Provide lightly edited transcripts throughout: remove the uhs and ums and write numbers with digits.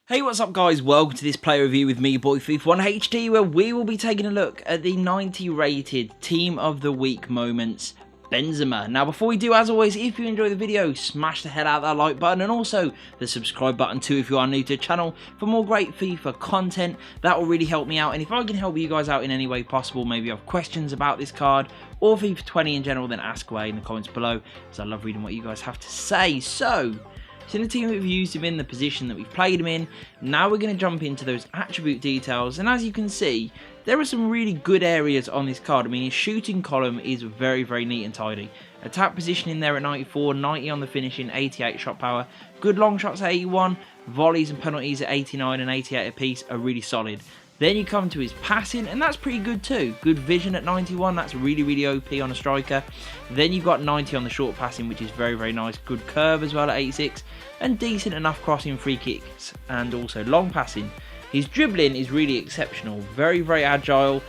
Hey, what's up guys? Welcome to this player review with me, your boy FIFA1HD, where we will be taking a look at the 90 rated Team of the Week Moments Benzema. Now before we do, as always, if you enjoy the video, smash the hell out of that like button and also the subscribe button too if you are new to the channel for more great FIFA content. That will really help me out, and if I can help you guys out in any way possible, maybe you have questions about this card or FIFA 20 in general, then ask away in the comments below, because I love reading what you guys have to say. So in the team we've used him in, the position that we've played him in, now we're going to jump into those attribute details, and as you can see, there are some really good areas on this card. I mean, his shooting column is very, very neat and tidy. Attack positioning there at 94, 90 on the finishing, 88 shot power, good long shots at 81, volleys and penalties at 89 and 88 apiece are really solid. Then you come to his passing, and that's pretty good too. Good vision at 91, that's really, really OP on a striker. Then you've got 90 on the short passing, which is very, very nice. Good curve as well at 86, and decent enough crossing, free kicks, and also long passing. His dribbling is really exceptional, very, very agile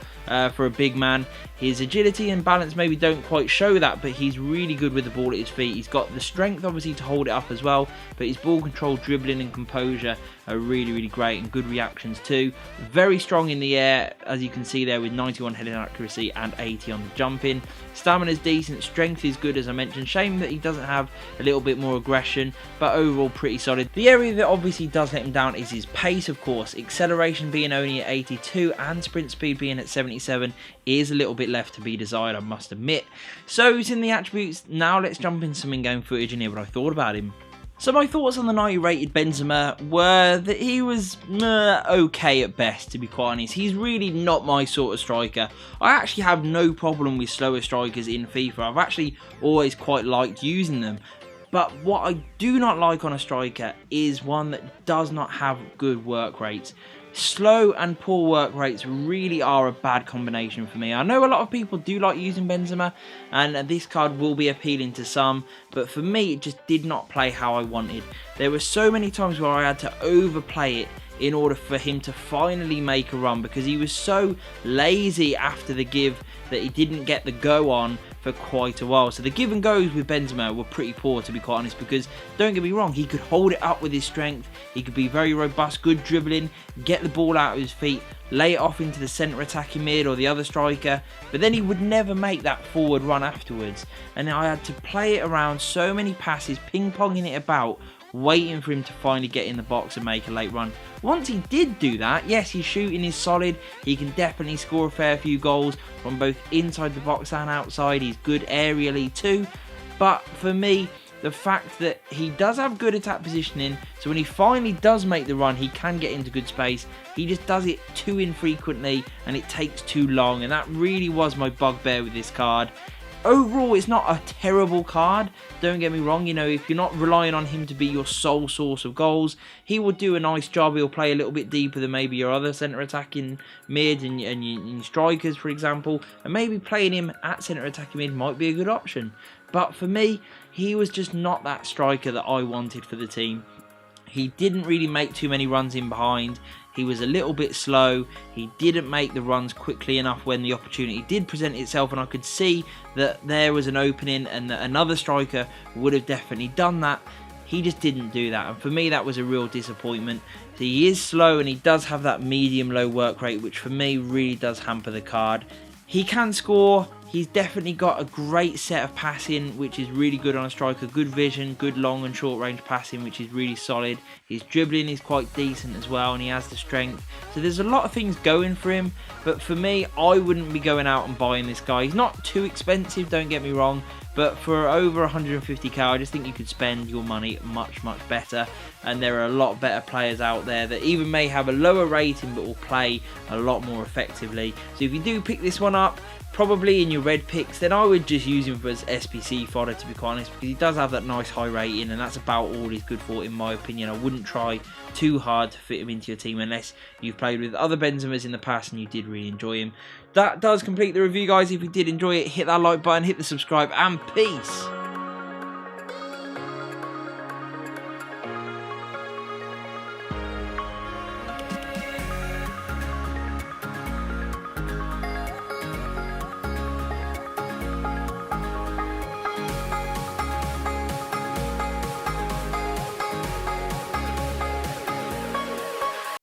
for a big man. His agility and balance maybe don't quite show that, but he's really good with the ball at his feet. He's got the strength obviously to hold it up as well, but his ball control, dribbling and composure are really, really great, and good reactions too. Very strong in the air, as you can see there, with 91 heading accuracy and 80 on the jumping. Stamina's decent, strength is good as I mentioned. Shame that he doesn't have a little bit more aggression, but overall pretty solid. The area that obviously does let him down is his pace, of course. Acceleration being only at 82 and sprint speed being at 77 is a little bit left to be desired, I must admit. So it's in the attributes. Now let's jump in some in-game footage and hear what I thought about him. So my thoughts on the 90 rated Benzema were that he was okay at best, to be quite honest. He's really not my sort of striker. I actually have no problem with slower strikers in FIFA. I've actually always quite liked using them. But what I do not like on a striker is one that does not have good work rates. Slow and poor work rates really are a bad combination for me. I know a lot of people do like using Benzema, and this card will be appealing to some, but for me it just did not play how I wanted. There were so many times where I had to overplay it in order for him to finally make a run, because he was so lazy after the give that he didn't get the go on for quite a while. So the give and goes with Benzema were pretty poor, to be quite honest, because don't get me wrong, he could hold it up with his strength, he could be very robust, good dribbling, get the ball out of his feet, lay it off into the centre attacking mid or the other striker, but then he would never make that forward run afterwards, and I had to play it around so many passes, ping-ponging it about, waiting for him to finally get in the box and make a late run. Once he did do that, yes, his shooting is solid. He can definitely score a fair few goals from both inside the box and outside. He's good aerially too. But for me, the fact that he does have good attack positioning, so when he finally does make the run, he can get into good space. He just does it too infrequently and it takes too long, and that really was my bugbear with this card. Overall, it's not a terrible card, don't get me wrong. You know, if you're not relying on him to be your sole source of goals, he will do a nice job. He'll play a little bit deeper than maybe your other centre attacking mid and your strikers, for example, and maybe playing him at centre attacking mid might be a good option. But for me, he was just not that striker that I wanted for the team. He didn't really make too many runs in behind. He was a little bit slow. He didn't make the runs quickly enough when the opportunity did present itself, and I could see that there was an opening and that another striker would have definitely done that. He just didn't do that, and for me that was a real disappointment. He is slow and he does have that medium-low work rate, which for me really does hamper the card. He can score. He's definitely got a great set of passing, which is really good on a striker. Good vision, good long and short range passing, which is really solid. His dribbling is quite decent as well, and he has the strength. So there's a lot of things going for him, but for me, I wouldn't be going out and buying this guy. He's not too expensive, don't get me wrong, but for over 150k, I just think you could spend your money much, much better. And there are a lot better players out there that even may have a lower rating but will play a lot more effectively. So if you do pick this one up, probably in your red picks, then I would just use him for his SPC fodder, to be quite honest, because he does have that nice high rating, and that's about all he's good for in my opinion. I wouldn't try too hard to fit him into your team unless you've played with other Benzemas in the past and you did really enjoy him. That does complete the review, guys. If you did enjoy it, hit that like button, hit the subscribe, and peace.